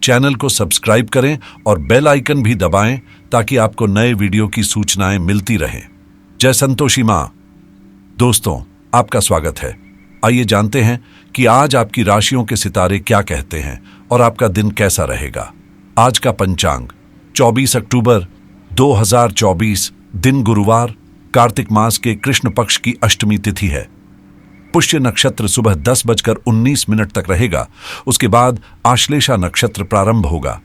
Channel को subscribe करें और बेल आइकन भी दबाएं ताकि आपको नए वीडियो की सूचनाएं मिलती रहें। जय संतोषी माँ। दोस्तों, आपका स्वागत है। आइए जानते हैं कि आज आपकी राशियों के सितारे क्या कहते हैं और आपका दिन कैसा रहेगा। आज का पंचांग 24 अक्टूबर 2024, दिन गुरुवार, कार्तिक मास के कृष्ण पक्ष की अष्टमी तिथि है। पुष्य नक्षत्र सुबह 10:19 तक रहेगा। उसके बाद आश्लेषा नक्षत्र प्रारंभ होगा।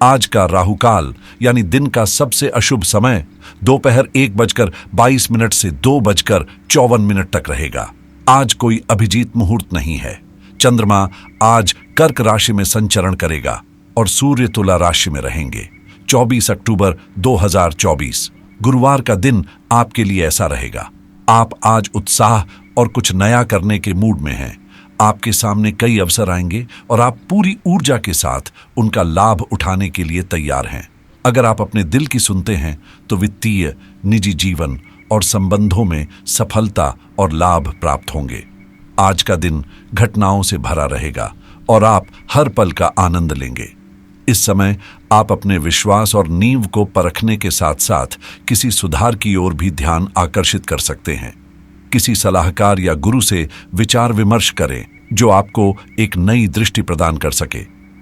आज का राहुकाल यानी दिन का सबसे अशुभ समय दोपहर 1:22 से 2:54 तक रहेगा। आज कोई अभिजीत मुहूर्त नहीं है। चंद्रमा आज कर्क राशि में संचरण करेगा और सूर्य तुला राशि में रहेंगे। 24 अक्टूबर 2024, गुरुवार का दिन आपके लिए ऐसा रहेगा। आप आज उत्साह और कुछ नया करने के मूड में हैं। आपके सामने कई अवसर आएंगे और आप पूरी ऊर्जा के साथ उनका लाभ उठाने के लिए तैयार हैं। अगर आप अपने दिल की सुनते हैं तो वित्तीय, निजी जीवन और संबंधों में सफलता और लाभ प्राप्त होंगे। आज का दिन घटनाओं से भरा रहेगा और आप हर पल का आनंद लेंगे। इस समय आप अपने विश्वास और नींव को परखने के साथ साथ किसी सुधार की ओर भी ध्यान आकर्षित कर सकते हैं। किसी सलाहकार या गुरु से विचार विमर्श करें जो आपको एक नई दृष्टि प्रदान कर सके।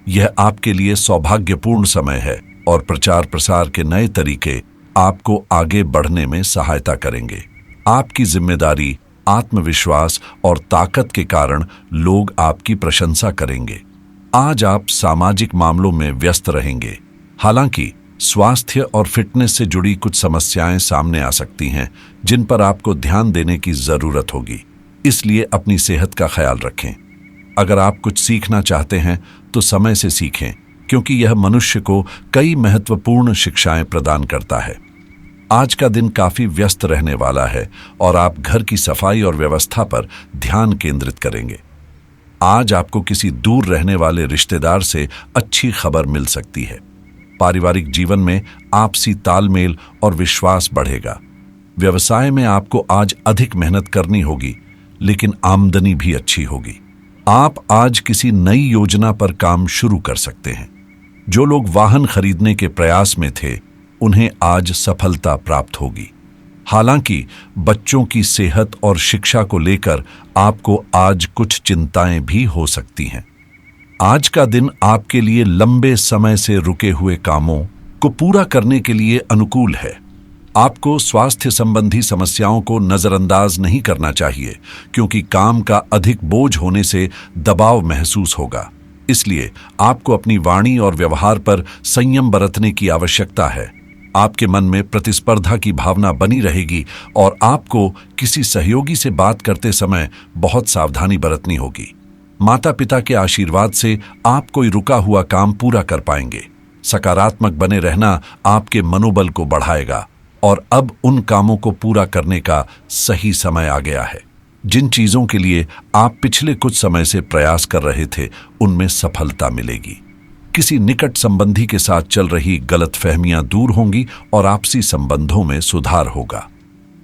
यह आपके लिए सौभाग्यपूर्ण समय है और प्रचार प्रसार के नए तरीके आपको आगे बढ़ने में सहायता करेंगे। आपकी जिम्मेदारी, आत्मविश्वास और ताकत के कारण लोग आपकी प्रशंसा करेंगे। आज आप सामाजिक मामलों में व्यस्त रहेंगे। हालांकि स्वास्थ्य और फिटनेस से जुड़ी कुछ समस्याएं सामने आ सकती हैं जिन पर आपको ध्यान देने की जरूरत होगी। इसलिए अपनी सेहत का ख्याल रखें। अगर आप कुछ सीखना चाहते हैं तो समय से सीखें, क्योंकि यह मनुष्य को कई महत्वपूर्ण शिक्षाएं प्रदान करता है। आज का दिन काफी व्यस्त रहने वाला है और आप घर की सफाई और व्यवस्था पर ध्यान केंद्रित करेंगे। आज आपको किसी दूर रहने वाले रिश्तेदार से अच्छी खबर मिल सकती है। पारिवारिक जीवन में आपसी तालमेल और विश्वास बढ़ेगा। व्यवसाय में आपको आज अधिक मेहनत करनी होगी, लेकिन आमदनी भी अच्छी होगी। आप आज किसी नई योजना पर काम शुरू कर सकते हैं। जो लोग वाहन खरीदने के प्रयास में थे, उन्हें आज सफलता प्राप्त होगी। हालांकि बच्चों की सेहत और शिक्षा को लेकर आपको आज कुछ चिंताएं भी हो सकती हैं। आज का दिन आपके लिए लंबे समय से रुके हुए कामों को पूरा करने के लिए अनुकूल है। आपको स्वास्थ्य संबंधी समस्याओं को नजरअंदाज नहीं करना चाहिए, क्योंकि काम का अधिक बोझ होने से दबाव महसूस होगा। इसलिए आपको अपनी वाणी और व्यवहार पर संयम बरतने की आवश्यकता है। आपके मन में प्रतिस्पर्धा की भावना बनी रहेगी और आपको किसी सहयोगी से बात करते समय बहुत सावधानी बरतनी होगी। माता पिता के आशीर्वाद से आप कोई रुका हुआ काम पूरा कर पाएंगे। सकारात्मक बने रहना आपके मनोबल को बढ़ाएगा और अब उन कामों को पूरा करने का सही समय आ गया है। जिन चीजों के लिए आप पिछले कुछ समय से प्रयास कर रहे थे, उनमें सफलता मिलेगी। किसी निकट संबंधी के साथ चल रही गलतफहमियां दूर होंगी और आपसी संबंधों में सुधार होगा।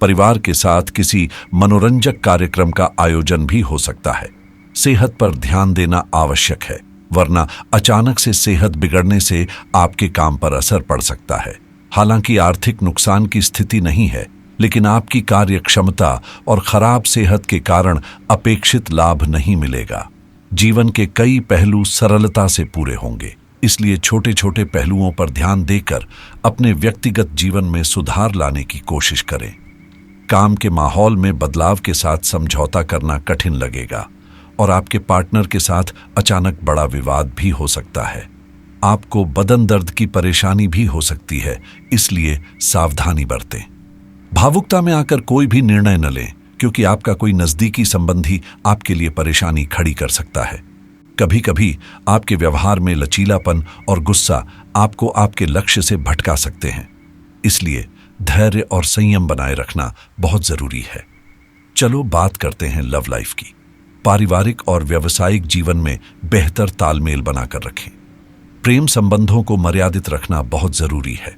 परिवार के साथ किसी मनोरंजक कार्यक्रम का आयोजन भी हो सकता है। सेहत पर ध्यान देना आवश्यक है, वरना अचानक से सेहत बिगड़ने से आपके काम पर असर पड़ सकता है। हालांकि आर्थिक नुकसान की स्थिति नहीं है, लेकिन आपकी कार्य क्षमता और खराब सेहत के कारण अपेक्षित लाभ नहीं मिलेगा। जीवन के कई पहलू सरलता से पूरे होंगे, इसलिए छोटे छोटे पहलुओं पर ध्यान देकर अपने व्यक्तिगत जीवन में सुधार लाने की कोशिश करें। काम के माहौल में बदलाव के साथ समझौता करना कठिन लगेगा और आपके पार्टनर के साथ अचानक बड़ा विवाद भी हो सकता है। आपको बदन दर्द की परेशानी भी हो सकती है, इसलिए सावधानी बरतें। भावुकता में आकर कोई भी निर्णय न लें, क्योंकि आपका कोई नजदीकी संबंधी आपके लिए परेशानी खड़ी कर सकता है। कभी कभी आपके व्यवहार में लचीलापन और गुस्सा आपको आपके लक्ष्य से भटका सकते हैं, इसलिए धैर्य और संयम बनाए रखना बहुत जरूरी है। चलो बात करते हैं लव लाइफ की। पारिवारिक और व्यावसायिक जीवन में बेहतर तालमेल बनाकर रखें। प्रेम संबंधों को मर्यादित रखना बहुत जरूरी है।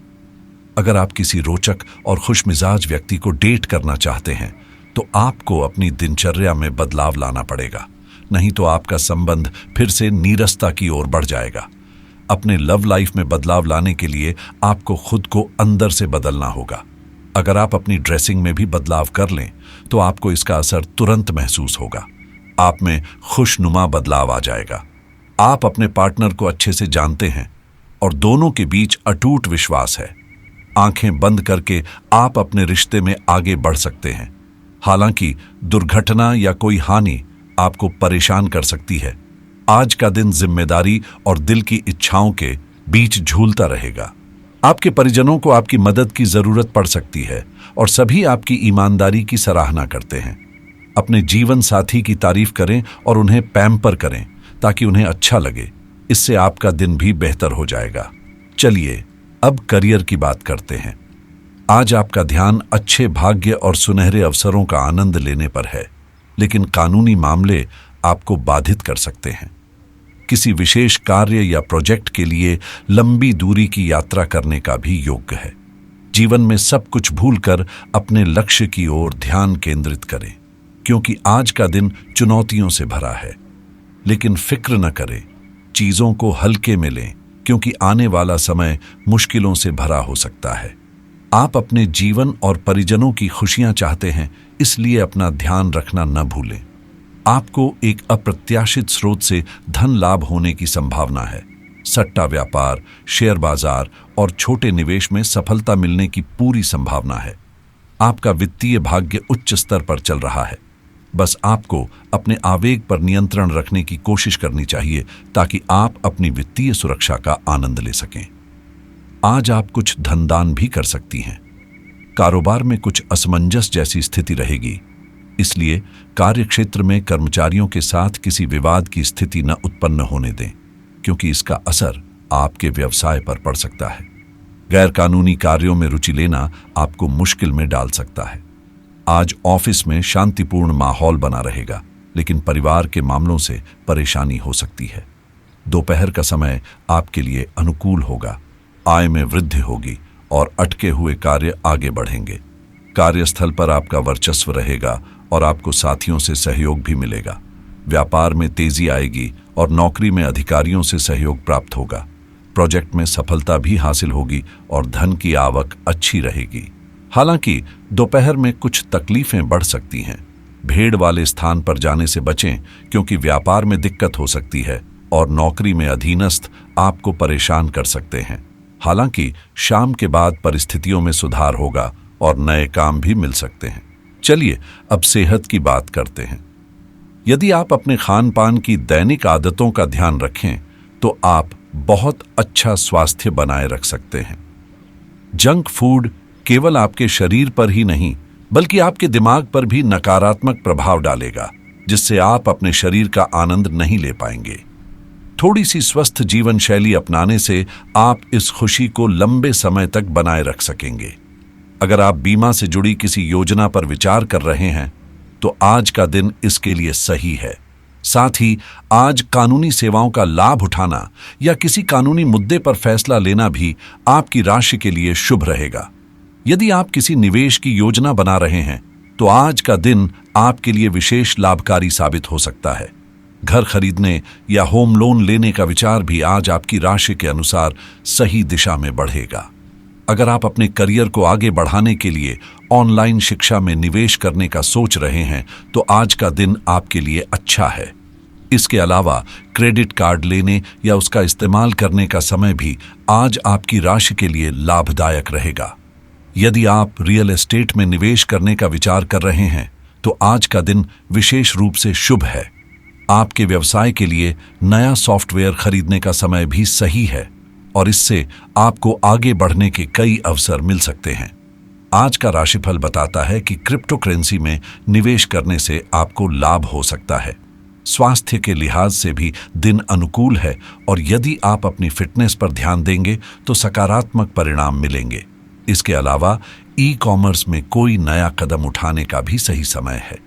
अगर आप किसी रोचक और खुशमिजाज व्यक्ति को डेट करना चाहते हैं तो आपको अपनी दिनचर्या में बदलाव लाना पड़ेगा, नहीं तो आपका संबंध फिर से नीरसता की ओर बढ़ जाएगा। अपने लव लाइफ में बदलाव लाने के लिए आपको खुद को अंदर से बदलना होगा। अगर आप अपनी ड्रेसिंग में भी बदलाव कर लें तो आपको इसका असर तुरंत महसूस होगा। आप में खुशनुमा बदलाव आ जाएगा। आप अपने पार्टनर को अच्छे से जानते हैं और दोनों के बीच अटूट विश्वास है। आंखें बंद करके आप अपने रिश्ते में आगे बढ़ सकते हैं। हालांकि दुर्घटना या कोई हानि आपको परेशान कर सकती है। आज का दिन जिम्मेदारी और दिल की इच्छाओं के बीच झूलता रहेगा। आपके परिजनों को आपकी मदद की जरूरत पड़ सकती है और सभी आपकी ईमानदारी की सराहना करते हैं। अपने जीवन साथी की तारीफ करें और उन्हें पैम्पर करें ताकि उन्हें अच्छा लगे। इससे आपका दिन भी बेहतर हो जाएगा। चलिए अब करियर की बात करते हैं। आज आपका ध्यान अच्छे भाग्य और सुनहरे अवसरों का आनंद लेने पर है, लेकिन कानूनी मामले आपको बाधित कर सकते हैं। किसी विशेष कार्य या प्रोजेक्ट के लिए लंबी दूरी की यात्रा करने का भी योग्य है। जीवन में सब कुछ भूलकर अपने लक्ष्य की ओर ध्यान केंद्रित करें, क्योंकि आज का दिन चुनौतियों से भरा है। लेकिन फिक्र न करें, चीजों को हल्के में लें, क्योंकि आने वाला समय मुश्किलों से भरा हो सकता है। आप अपने जीवन और परिजनों की खुशियां चाहते हैं, इसलिए अपना ध्यान रखना न भूलें। आपको एक अप्रत्याशित स्रोत से धन लाभ होने की संभावना है। सट्टा व्यापार, शेयर बाजार और छोटे निवेश में सफलता मिलने की पूरी संभावना है। आपका वित्तीय भाग्य उच्च स्तर पर चल रहा है। बस आपको अपने आवेग पर नियंत्रण रखने की कोशिश करनी चाहिए ताकि आप अपनी वित्तीय सुरक्षा का आनंद ले सकें। आज आप कुछ धनदान भी कर सकती हैं। कारोबार में कुछ असमंजस जैसी स्थिति रहेगी, इसलिए कार्यक्षेत्र में कर्मचारियों के साथ किसी विवाद की स्थिति न उत्पन्न होने दें, क्योंकि इसका असर आपके व्यवसाय पर पड़ सकता है। गैर कानूनी कार्यों में रुचि लेना आपको मुश्किल में डाल सकता है। आज ऑफिस में शांतिपूर्ण माहौल बना रहेगा, लेकिन परिवार के मामलों से परेशानी हो सकती है। दोपहर का समय आपके लिए अनुकूल होगा। आय में वृद्धि होगी और अटके हुए कार्य आगे बढ़ेंगे। कार्यस्थल पर आपका वर्चस्व रहेगा और आपको साथियों से सहयोग भी मिलेगा। व्यापार में तेजी आएगी और नौकरी में अधिकारियों से सहयोग प्राप्त होगा। प्रोजेक्ट में सफलता भी हासिल होगी और धन की आवक अच्छी रहेगी। हालांकि दोपहर में कुछ तकलीफें बढ़ सकती हैं। भीड़ वाले स्थान पर जाने से बचें, क्योंकि व्यापार में दिक्कत हो सकती है और नौकरी में अधीनस्थ आपको परेशान कर सकते हैं। हालांकि शाम के बाद परिस्थितियों में सुधार होगा और नए काम भी मिल सकते हैं। चलिए अब सेहत की बात करते हैं। यदि आप अपने खान पान की दैनिक आदतों का ध्यान रखें तो आप बहुत अच्छा स्वास्थ्य बनाए रख सकते हैं। जंक फूड केवल आपके शरीर पर ही नहीं, बल्कि आपके दिमाग पर भी नकारात्मक प्रभाव डालेगा, जिससे आप अपने शरीर का आनंद नहीं ले पाएंगे। थोड़ी सी स्वस्थ जीवन शैली अपनाने से आप इस खुशी को लंबे समय तक बनाए रख सकेंगे। अगर आप बीमा से जुड़ी किसी योजना पर विचार कर रहे हैं तो आज का दिन इसके लिए सही है। साथ ही आज कानूनी सेवाओं का लाभ उठाना या किसी कानूनी मुद्दे पर फैसला लेना भी आपकी राशि के लिए शुभ रहेगा। यदि आप किसी निवेश की योजना बना रहे हैं तो आज का दिन आपके लिए विशेष लाभकारी साबित हो सकता है। घर खरीदने या होम लोन लेने का विचार भी आज आपकी राशि के अनुसार सही दिशा में बढ़ेगा। अगर आप अपने करियर को आगे बढ़ाने के लिए ऑनलाइन शिक्षा में निवेश करने का सोच रहे हैं तो आज का दिन आपके लिए अच्छा है। इसके अलावा क्रेडिट कार्ड लेने या उसका इस्तेमाल करने का समय भी आज आपकी राशि के लिए लाभदायक रहेगा। यदि आप रियल एस्टेट में निवेश करने का विचार कर रहे हैं तो आज का दिन विशेष रूप से शुभ है। आपके व्यवसाय के लिए नया सॉफ्टवेयर खरीदने का समय भी सही है और इससे आपको आगे बढ़ने के कई अवसर मिल सकते हैं। आज का राशिफल बताता है कि क्रिप्टो करेंसी में निवेश करने से आपको लाभ हो सकता है। स्वास्थ्य के लिहाज से भी दिन अनुकूल है और यदि आप अपनी फिटनेस पर ध्यान देंगे तो सकारात्मक परिणाम मिलेंगे। इसके अलावा ई कॉमर्स में कोई नया कदम उठाने का भी सही समय है।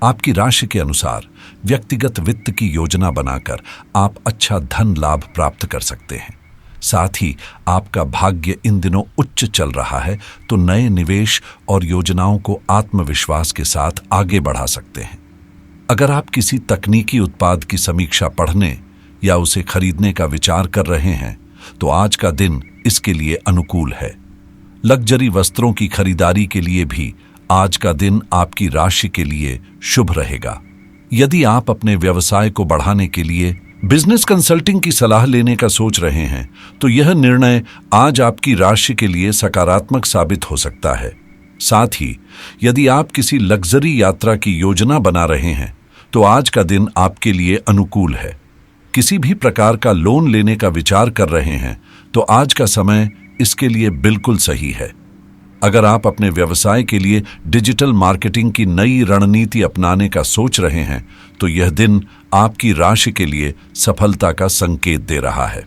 आपकी राशि के अनुसार व्यक्तिगत वित्त की योजना बनाकर आप अच्छा धन लाभ प्राप्त कर सकते हैं। साथ ही आपका भाग्य इन दिनों उच्च चल रहा है तो नए निवेश और योजनाओं को आत्मविश्वास के साथ आगे बढ़ा सकते हैं। अगर आप किसी तकनीकी उत्पाद की समीक्षा पढ़ने या उसे खरीदने का विचार कर रहे हैं तो आज का दिन इसके लिए अनुकूल है। लग्जरी वस्त्रों की खरीदारी के लिए भी आज का दिन आपकी राशि के लिए शुभ रहेगा। यदि आप अपने व्यवसाय को बढ़ाने के लिए बिजनेस कंसल्टिंग की सलाह लेने का सोच रहे हैं तो यह निर्णय आज आपकी राशि के लिए सकारात्मक साबित हो सकता है। साथ ही यदि आप किसी लग्जरी यात्रा की योजना बना रहे हैं तो आज का दिन आपके लिए अनुकूल है। किसी भी प्रकार का लोन लेने का विचार कर रहे हैं तो आज का समय इसके लिए बिल्कुल सही है। अगर आप अपने व्यवसाय के लिए डिजिटल मार्केटिंग की नई रणनीति अपनाने का सोच रहे हैं तो यह दिन आपकी राशि के लिए सफलता का संकेत दे रहा है।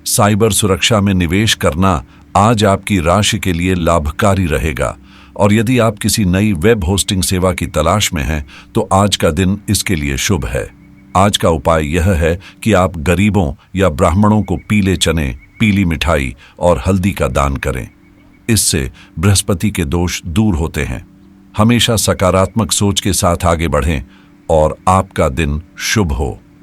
साइबर सुरक्षा में निवेश करना आज आपकी राशि के लिए लाभकारी रहेगा और यदि आप किसी नई वेब होस्टिंग सेवा की तलाश में हैं तो आज का दिन इसके लिए शुभ है। आज का उपाय यह है कि आप गरीबों या ब्राह्मणों को पीले चने, पीली मिठाई और हल्दी का दान करें। इससे बृहस्पति के दोष दूर होते हैं। हमेशा सकारात्मक सोच के साथ आगे बढ़ें और आपका दिन शुभ हो।